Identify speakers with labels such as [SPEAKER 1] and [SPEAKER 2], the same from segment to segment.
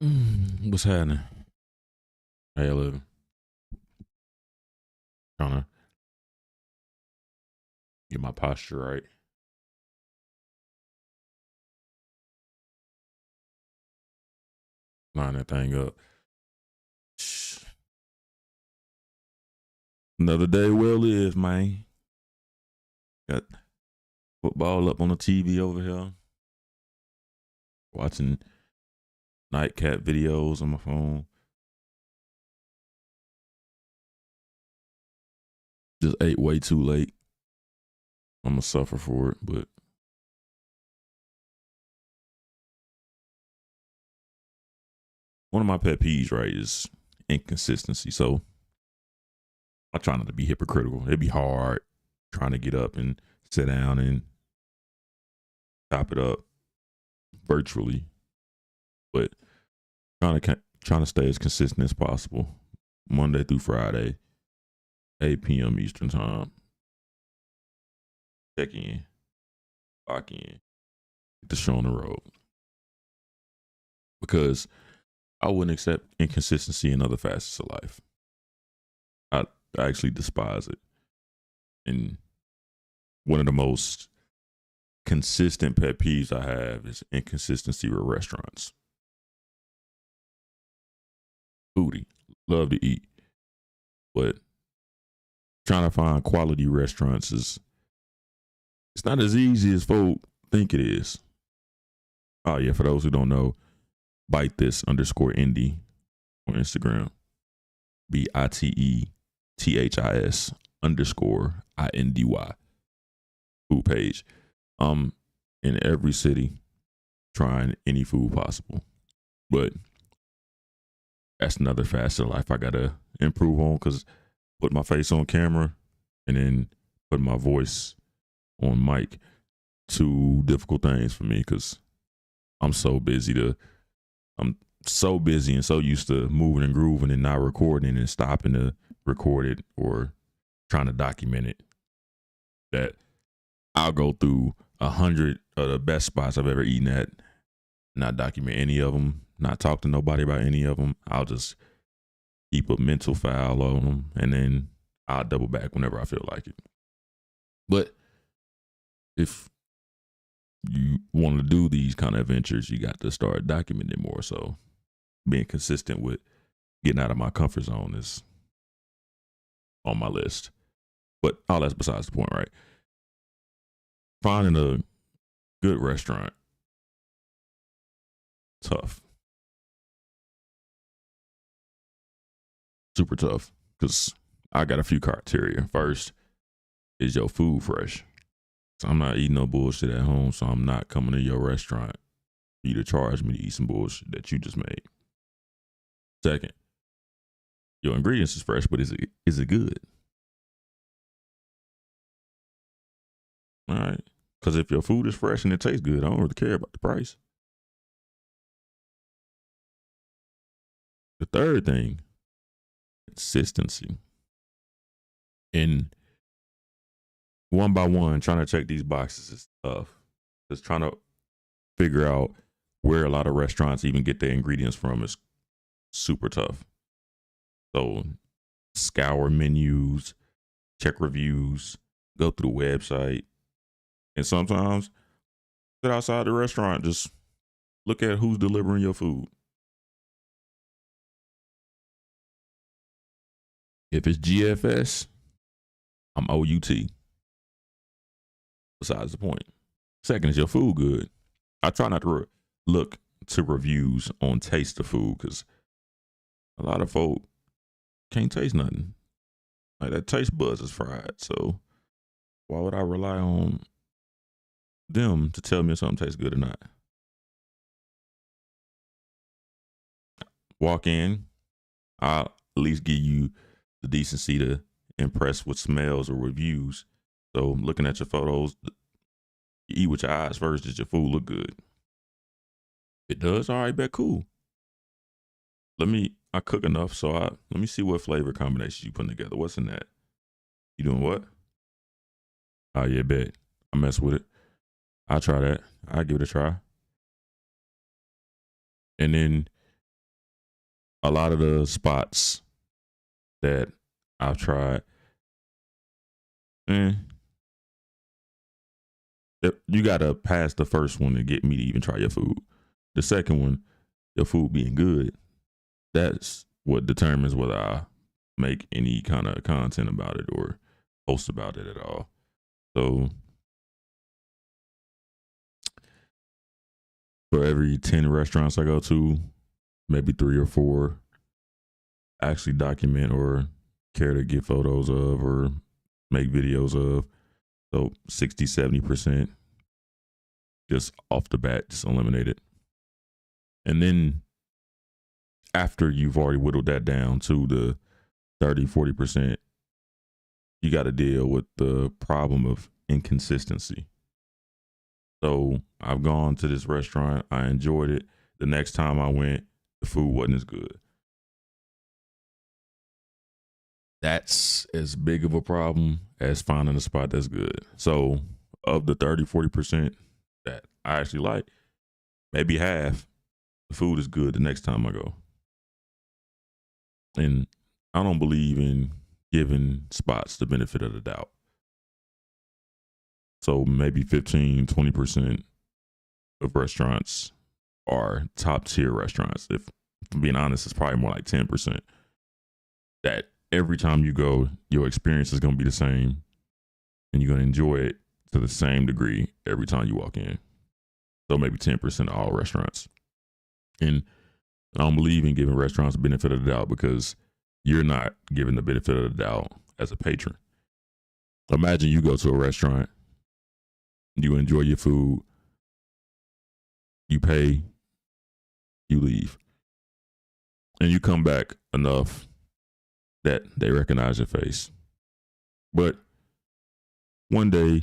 [SPEAKER 1] What's happening? Hey, look, trying to get my posture right. Line that thing up. Another day well lived, man. Got football up on the TV over here. Watching nightcap videos on my phone. Just ate way too late. I'm gonna suffer for it, but one of my pet peeves, right, is inconsistency. So I try not to be hypocritical. It'd be hard trying to get up and sit down and chop it up virtually, but trying to stay as consistent as possible. Monday through Friday, 8 p.m. Eastern time. Check in, lock in, get the show on the road. Because I wouldn't accept inconsistency in other facets of life. I actually despise it. And one of the most consistent pet peeves I have is inconsistency with restaurants. Foodie, love to eat, but trying to find quality restaurants it's not as easy as folk think it is. Oh yeah, for those who don't know, bite this _indie on Instagram. BITETHIS _INDY food page. In every city, trying any food possible. But that's another facet of life I gotta improve on, because put my face on camera and then put my voice on mic, two difficult things for me, because I'm so busy and so used to moving and grooving and not recording and stopping to record it or trying to document it, that I'll go through 100 of the best spots I've ever eaten at, not document any of them, not talk to nobody about any of them. I'll just keep a mental file on them, and then I'll double back whenever I feel like it. But if you want to do these kind of adventures, you got to start documenting more. So being consistent with getting out of my comfort zone is on my list. But all that's besides the point, right? Finding a good restaurant, tough. Super tough, because I got a few criteria. First, is your food fresh? So I'm not eating no bullshit at home, so I'm not coming to your restaurant for you to charge me to eat some bullshit that you just made. Second, your ingredients is fresh, but is it good? All right. Because if your food is fresh and it tastes good, I don't really care about the price. The third thing, consistency. And one by one, trying to check these boxes is tough. Just trying to figure out where a lot of restaurants even get their ingredients from is super tough. So scour menus, check reviews, go through the website, and sometimes sit outside the restaurant, just look at who's delivering your food. If it's GFS, I'm OUT. Besides the point. Second, is your food good? I try not to look to reviews on taste of food, because a lot of folk can't taste nothing. Like, that taste buds is fried. So why would I rely on them to tell me if something tastes good or not? Walk in, I'll at least give you the decency to impress with smells or reviews. So looking at your photos, you eat with your eyes first. Does your food look good? It does? All right, bet, cool. I cook enough, so let me see what flavor combinations you putting together. What's in that? You doing what? Oh yeah, bet. I mess with it. I'll try that. I'll give it a try. And then a lot of the spots that I've tried, you gotta pass the first one to get me to even try your food. The second one, your food being good, that's what determines whether I make any kind of content about it or post about it at all. So for every 10 restaurants I go to, maybe 3 or 4 actually document or care to get photos of or make videos of. So 60, 70% just off the bat, just eliminate it. And then after you've already whittled that down to the 30, 40%, you got to deal with the problem of inconsistency. So I've gone to this restaurant, I enjoyed it. The next time I went, the food wasn't as good. That's as big of a problem as finding a spot that's good. So of the 30, 40% that I actually like, maybe half, the food is good the next time I go. And I don't believe in giving spots the benefit of the doubt. So maybe 15, 20% of restaurants are top tier restaurants. If I'm being honest, it's probably more like 10%. That every time you go, your experience is going to be the same and you're going to enjoy it to the same degree every time you walk in. So maybe 10% of all restaurants. And I don't believe in giving restaurants the benefit of the doubt because you're not giving the benefit of the doubt as a patron. Imagine you go to a restaurant, you enjoy your food, you pay, you leave, and you come back enough that they recognize your face. But one day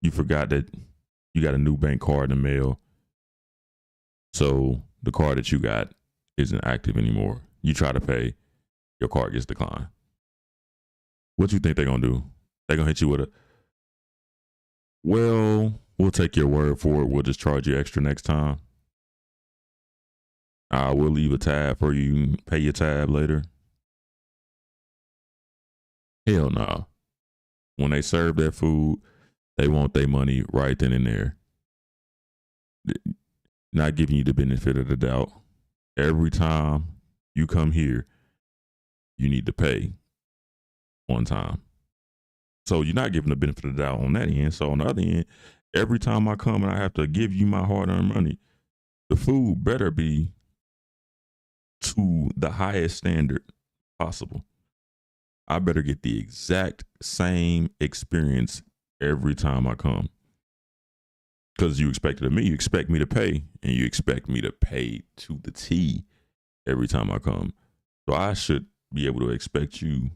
[SPEAKER 1] you forgot that you got a new bank card in the mail. So the card that you got isn't active anymore. You try to pay, your card gets declined. What you think they're going to do? They're going to hit you with a, well, we'll take your word for it. We'll just charge you extra next time. We'll leave a tab for you. You can pay your tab later. Hell no. When they serve that food, they want their money right then and there. Not giving you the benefit of the doubt. Every time you come here, you need to pay on time. So you're not giving the benefit of the doubt on that end. So on the other end, every time I come and I have to give you my hard-earned money, the food better be to the highest standard possible. I better get the exact same experience every time I come. Because you expect it of me, you expect me to pay, and you expect me to pay to the T every time I come. So I should be able to expect you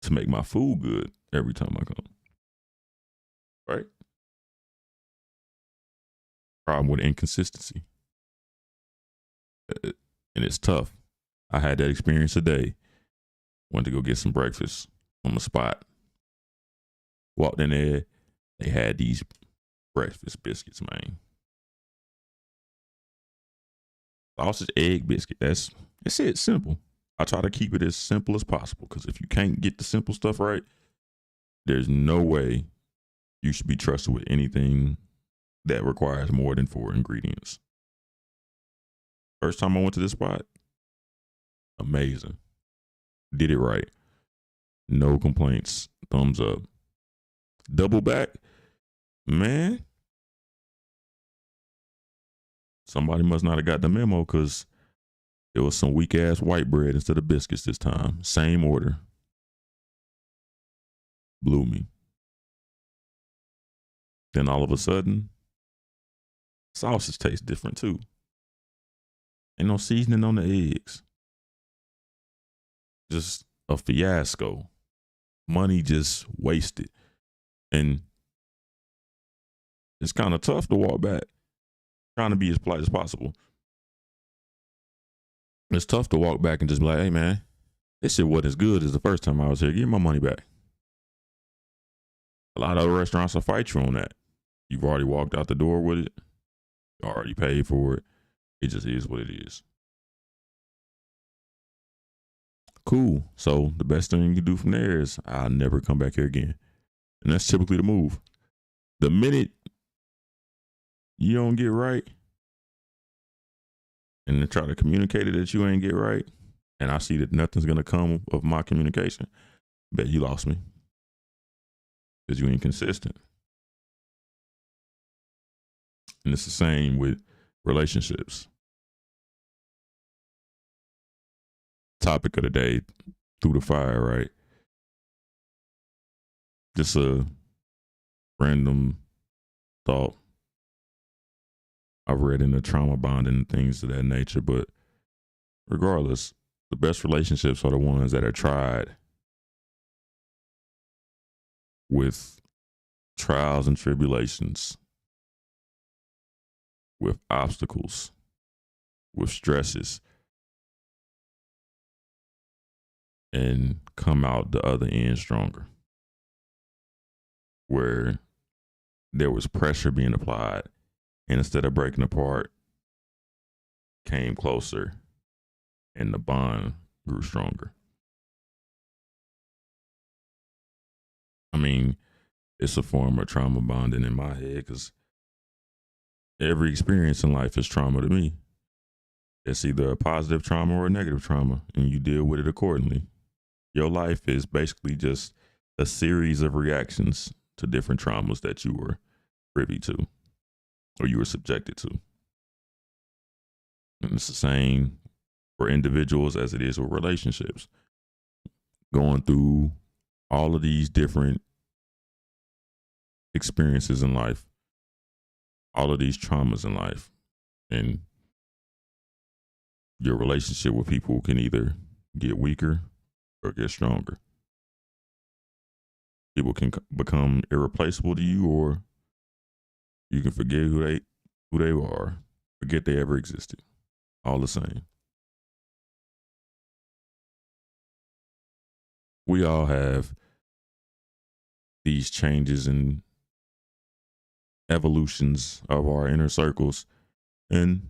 [SPEAKER 1] to make my food good every time I come. Right? Problem with inconsistency. And it's tough. I had that experience today. Went to go get some breakfast on the spot. Walked in there. They had these breakfast biscuits, man. Sausage, egg, biscuit. That's it. Simple. I try to keep it as simple as possible because if you can't get the simple stuff right, there's no way you should be trusted with anything that requires more than 4 ingredients. First time I went to this spot, amazing. Did it right. No complaints. Thumbs up. Double back, man. Somebody must not have got the memo because it was some weak ass white bread instead of biscuits this time. Same order. Blew me. Then all of a sudden, sausage tastes different too. Ain't no seasoning on the eggs. Just a fiasco. Money just wasted. And it's kind of tough to walk back. Trying to be as polite as possible. It's tough to walk back and just be like, hey man, this shit wasn't as good as the first time I was here. Give me my money back. A lot of other restaurants will fight you on that. You've already walked out the door with it. You already paid for it. It just is what it is. Cool. So the best thing you can do from there is I'll never come back here again. And that's typically the move. The minute you don't get right and they try to communicate it that you ain't get right, and I see that nothing's gonna come of my communication, bet you lost me. Because you ain't consistent. And it's the same with relationships. Topic of the day, through the fire, right? Just a random thought I've read in the trauma bonding and things of that nature. But regardless, the best relationships are the ones that are tried with trials and tribulations, with obstacles, with stresses, and come out the other end stronger. Where there was pressure being applied, and instead of breaking apart, came closer, and the bond grew stronger. I mean, it's a form of trauma bonding in my head because every experience in life is trauma to me. It's either a positive trauma or a negative trauma, and you deal with it accordingly. Your life is basically just a series of reactions to different traumas that you were privy to or you were subjected to. And it's the same for individuals as it is with relationships. Going through all of these different experiences in life, all of these traumas in life, and your relationship with people can either get weaker or get stronger. People can become irreplaceable to you, or you can forget who they are, forget they ever existed. All the same. We all have these changes and evolutions of our inner circles, and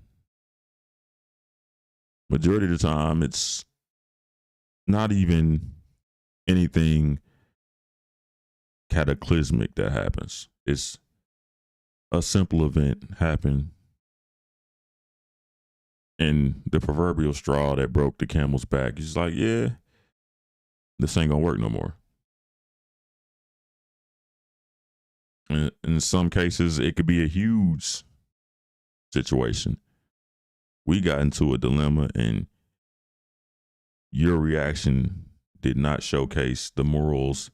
[SPEAKER 1] majority of the time it's not even anything cataclysmic that happens. It's a simple event happen, and the proverbial straw that broke the camel's back is like, yeah, this ain't gonna work no more. And in some cases, it could be a huge situation. We got into a dilemma, and your reaction did not showcase the morals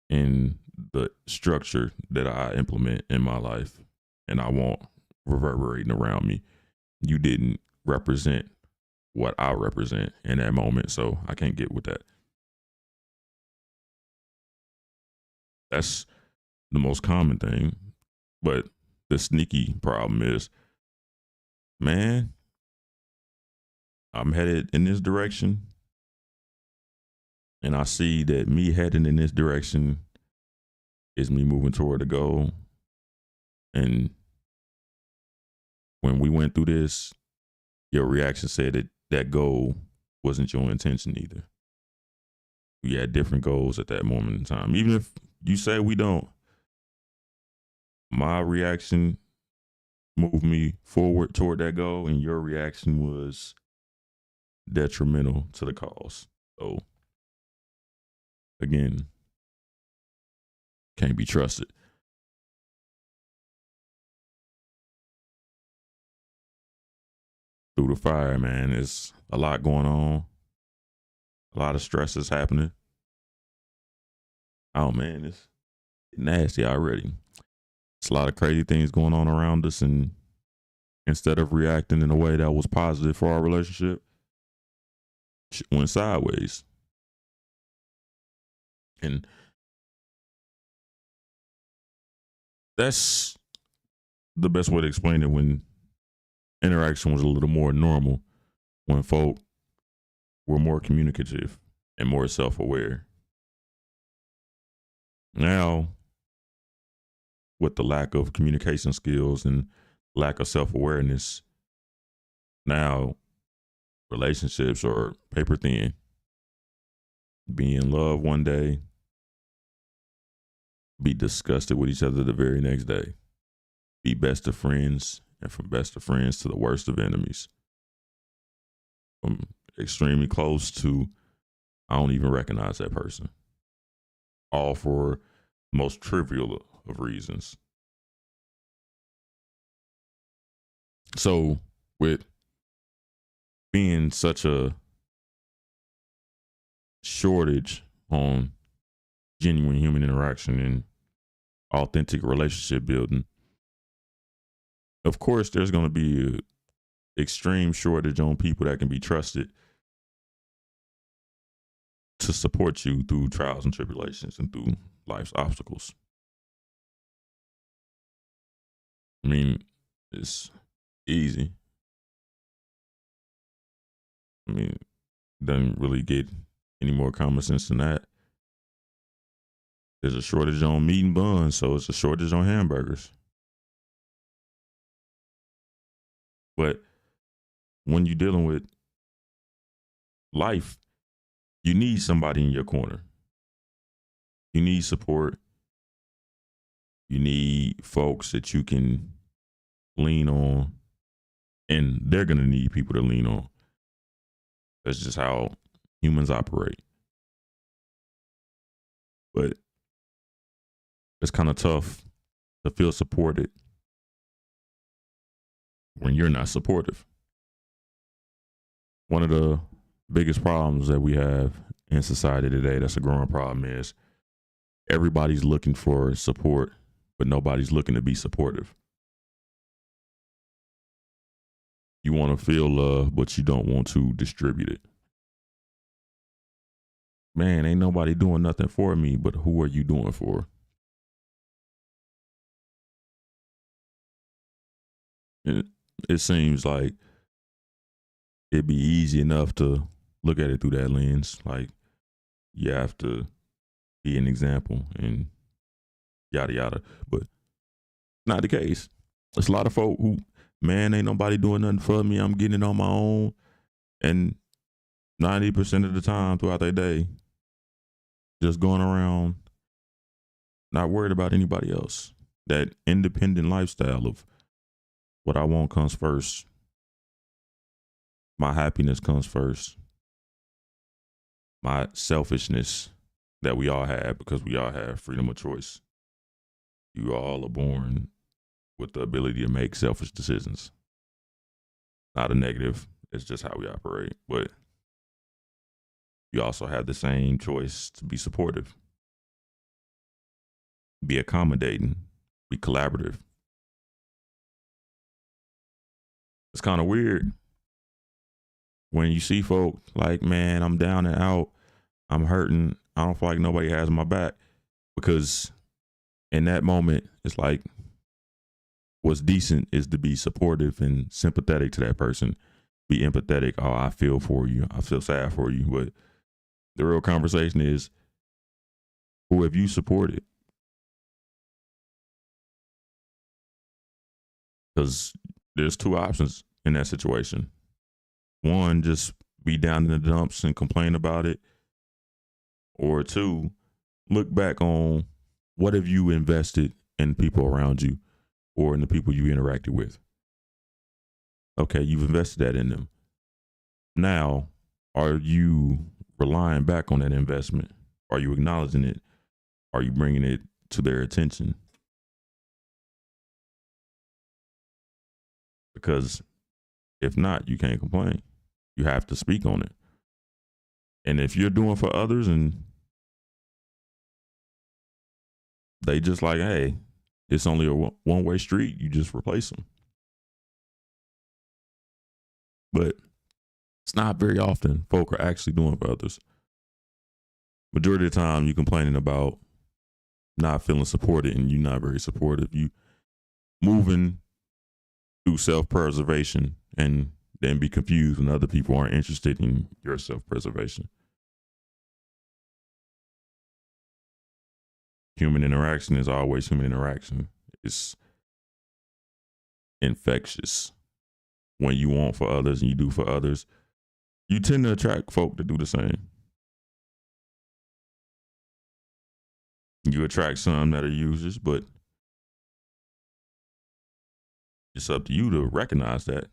[SPEAKER 1] and the structure that I implement in my life, and I want reverberating around me. You didn't represent what I represent in that moment, so I can't get with that. That's the most common thing. But the sneaky problem is, man, I'm headed in this direction, and I see that me heading in this direction is me moving toward the goal. And when we went through this, your reaction said that that goal wasn't your intention either. We had different goals at that moment in time. Even if you say we don't, my reaction moved me forward toward that goal, and your reaction was detrimental to the cause. So again, can't be trusted. Through the fire, man, there's a lot going on. A lot of stress is happening. Oh man, it's nasty already. It's a lot of crazy things going on around us, and instead of reacting in a way that was positive for our relationship, shit went sideways. And that's the best way to explain it, when interaction was a little more normal, when folk were more communicative and more self-aware. Now, with the lack of communication skills and lack of self-awareness, Now, relationships are paper thin. Be in love one day, be disgusted with each other the very next day. Be best of friends, and from best of friends to the worst of enemies. From extremely close to I don't even recognize that person. All for most trivial of reasons. So, with being such a shortage on genuine human interaction and authentic relationship building, of course, there's going to be an extreme shortage on people that can be trusted to support you through trials and tribulations and through life's obstacles. I mean, it's easy. I mean, doesn't really get any more common sense than that. There's a shortage on meat and buns, so it's a shortage on hamburgers. But when you're dealing with life, you need somebody in your corner. You need support. You need folks that you can lean on, and they're going to need people to lean on. That's just how humans operate. But it's kind of tough to feel supported when you're not supportive. One of the biggest problems that we have in society today, that's a growing problem, is everybody's looking for support, but nobody's looking to be supportive. You want to feel love, but you don't want to distribute it. Man, ain't nobody doing nothing for me, but who are you doing for? It seems like it'd be easy enough to look at it through that lens. Like, you have to be an example and yada yada. But not the case. There's a lot of folk who, man, ain't nobody doing nothing for me. I'm getting it on my own. And 90% of the time throughout their day, just going around not worried about anybody else. That independent lifestyle of what I want comes first. My happiness comes first. My selfishness that we all have, because we all have freedom of choice. You all are born with the ability to make selfish decisions. Not a negative. It's just how we operate. But you also have the same choice to be supportive, be accommodating, be collaborative. It's kind of weird when you see folk like, man, I'm down and out, I'm hurting, I don't feel like nobody has my back. Because in that moment, it's like, what's decent is to be supportive and sympathetic to that person. Be empathetic. Oh, I feel for you. I feel sad for you. But the real conversation is, who have you supported? Because there's two options in that situation. One, just be down in the dumps and complain about it. Or two, look back on what have you invested in people around you or in the people you interacted with. Okay, you've invested that in them. Now, are you relying back on that investment? Are you acknowledging it? Are you bringing it to their attention? Because if not, you can't complain. You have to speak on it. And if you're doing for others and they just like, hey, it's only a one-way street, you just replace them. But it's not very often folk are actually doing for others. Majority of the time, you're complaining about not feeling supported and you're not very supportive. You moving through self-preservation and then be confused when other people aren't interested in your self-preservation. Human interaction is always human interaction. It's infectious when you want for others and you do for others, you tend to attract folk to do the same. You attract some that are users, but it's up to you to recognize that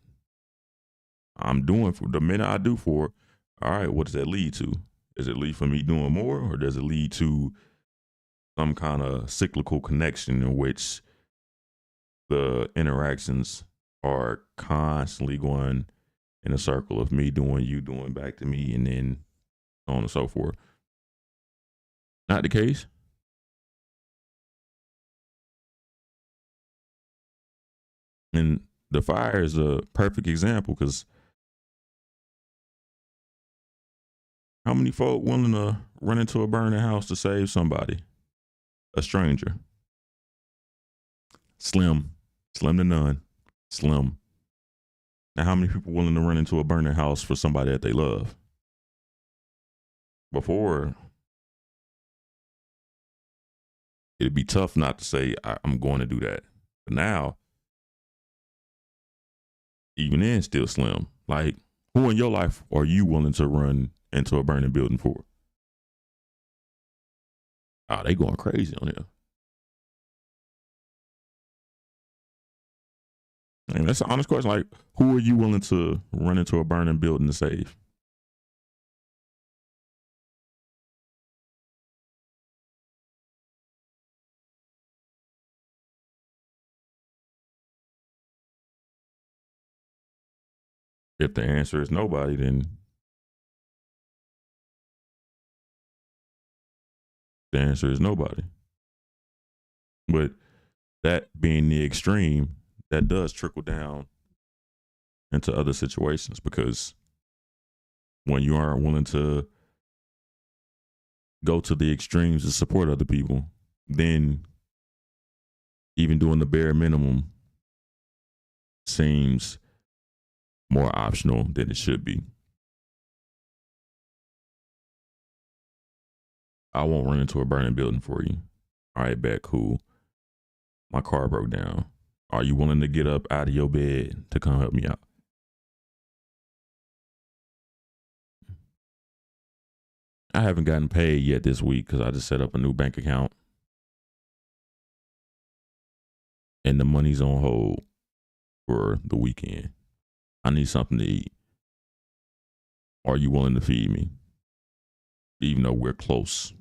[SPEAKER 1] I'm doing for the minute I do for, all right, what does that lead to? Does it lead for me doing more, or does it lead to some kind of cyclical connection in which the interactions are constantly going in a circle of me doing, you doing back to me, and then so on and so forth? Not the case. And the fire is a perfect example, because how many folk willing to run into a burning house to save somebody? A stranger. Slim to none. Slim. Now, how many people willing to run into a burning house for somebody that they love? Before, it'd be tough not to say, I'm going to do that. But now, even then, still slim. Like, who in your life are you willing to run into a burning building for? Oh, they going crazy on here. And that's an honest question. Like, who are you willing to run into a burning building to save? If the answer is nobody, then the answer is nobody. But that being the extreme, that does trickle down into other situations, because when you aren't willing to go to the extremes to support other people, then even doing the bare minimum seems more optional than it should be. I won't run into a burning building for you. All right, bet, cool. My car broke down. Are you willing to get up out of your bed to come help me out? I haven't gotten paid yet this week because I just set up a new bank account and the money's on hold for the weekend. I need something to eat. Are you willing to feed me? Even though we're close.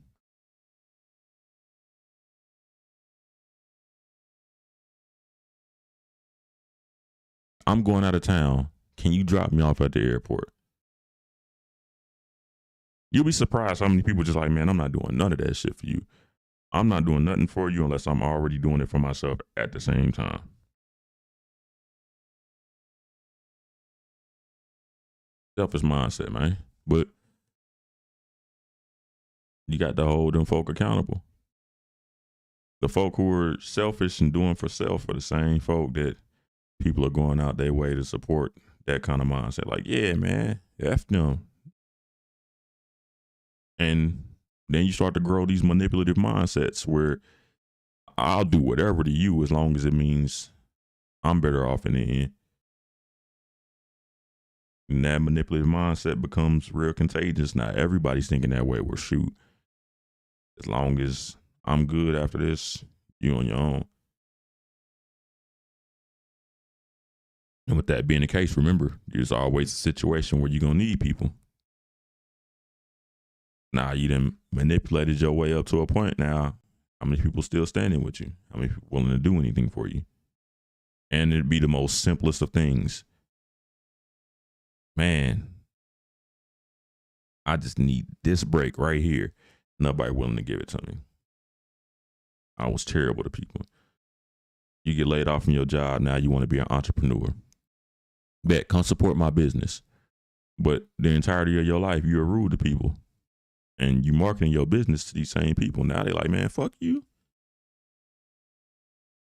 [SPEAKER 1] I'm going out of town. Can you drop me off at the airport? You'll be surprised how many people just like, man, I'm not doing none of that shit for you. I'm not doing nothing for you unless I'm already doing it for myself at the same time. Selfish mindset, man. But you got to hold them folk accountable. The folk who are selfish and doing for self are the same folk that people are going out their way to support that kind of mindset. Like, yeah, man, F them. And then you start to grow these manipulative mindsets where I'll do whatever to you as long as it means I'm better off in the end. And that manipulative mindset becomes real contagious. Now everybody's thinking that way. Well, shoot, as long as I'm good after this, you on your own. And with that being the case, remember, there's always a situation where you're going to need people. Now, you done manipulated your way up to a point. Now, how many people still standing with you? How many people willing to do anything for you? And it'd be the most simplest of things. Man, I just need this break right here. Nobody willing to give it to me. I was terrible to people. You get laid off from your job. Now you want to be an entrepreneur. Bet, come support my business. But the entirety of your life, you're rude to people. And you marketing your business to these same people. Now they're like, man, fuck you.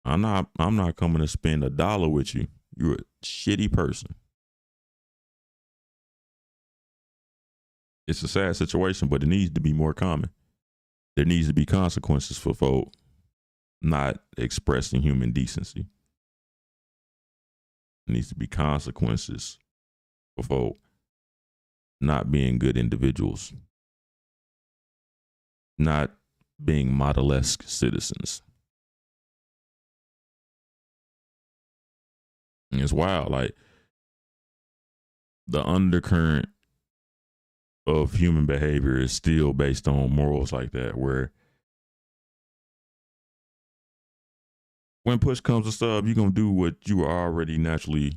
[SPEAKER 1] I'm not coming to spend $1 with you. You're a shitty person. It's a sad situation, but it needs to be more common. There needs to be consequences for folk not expressing human decency. needs to be consequences for folk not being good individuals, not being model-esque citizens. And it's wild, like the undercurrent of human behavior is still based on morals like that, where when push comes to shove, you're going to do what you are already naturally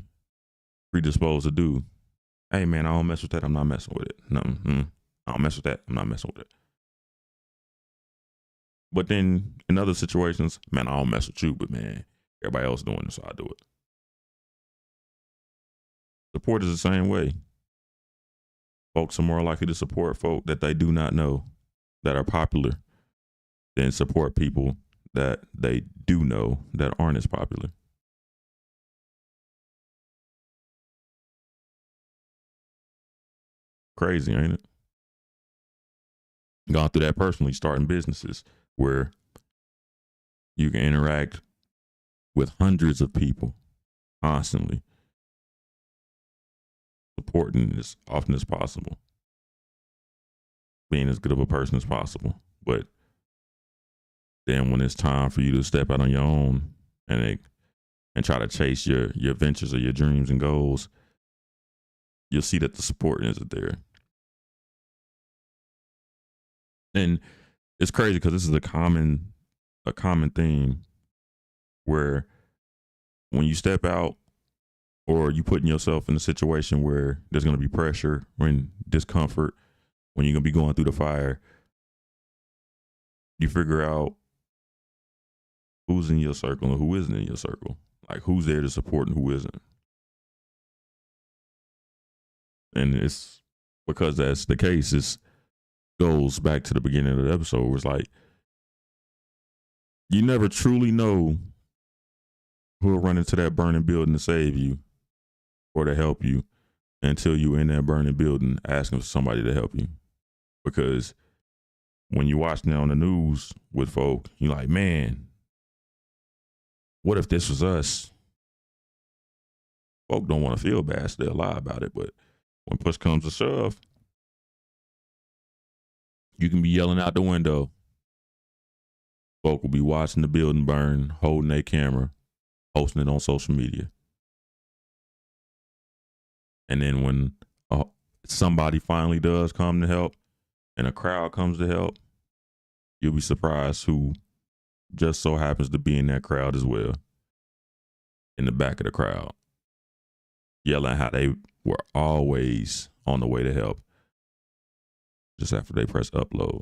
[SPEAKER 1] predisposed to do. Hey, man, I don't mess with that. I'm not messing with it. No, I don't mess with that. I'm not messing with it. But then in other situations, man, I don't mess with you, but man, everybody else doing it, so I do it. Support is the same way. Folks are more likely to support folk that they do not know that are popular than support people that they do know that aren't as popular. Crazy, ain't it? Gone through that personally, starting businesses where you can interact with hundreds of people constantly, supporting as often as possible, being as good of a person as possible. But then when it's time for you to step out on your own and try to chase your ventures or your dreams and goals, you'll see that the support isn't there. And it's crazy because this is a common theme where when you step out or you putting yourself in a situation where there's going to be pressure or discomfort, when you're going to be going through the fire, you figure out who's in your circle and who isn't in your circle. Like who's there to support and who isn't. And it's because that's the case. It goes back to the beginning of the episode where it's like, you never truly know who will run into that burning building to save you or to help you until you're in that burning building asking for somebody to help you. Because when you watch now on the news with folk, you're like, man, what if this was us? Folk don't want to feel bad, so they'll lie about it. But when push comes to shove, you can be yelling out the window. Folk will be watching the building burn, holding their camera, posting it on social media. And then when somebody finally does come to help and a crowd comes to help, you'll be surprised who just so happens to be in that crowd as well, in the back of the crowd, yelling how they were always on the way to help just after they press upload.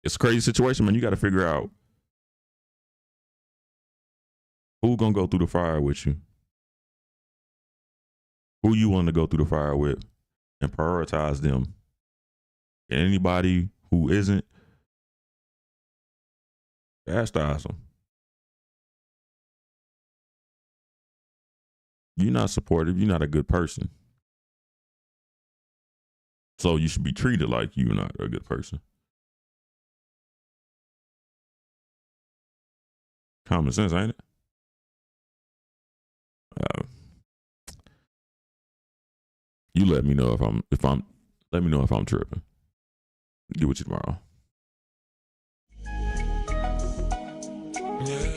[SPEAKER 1] It's a crazy situation, man. You got to figure out who's going to go through the fire with you, who you want to go through the fire with, and prioritize them. And anybody who isn't, chastise them. You're not supportive. You're not a good person. So you should be treated like you're not a good person. Common sense, ain't it? You let me know if I'm tripping. Get with you tomorrow.
[SPEAKER 2] Yeah.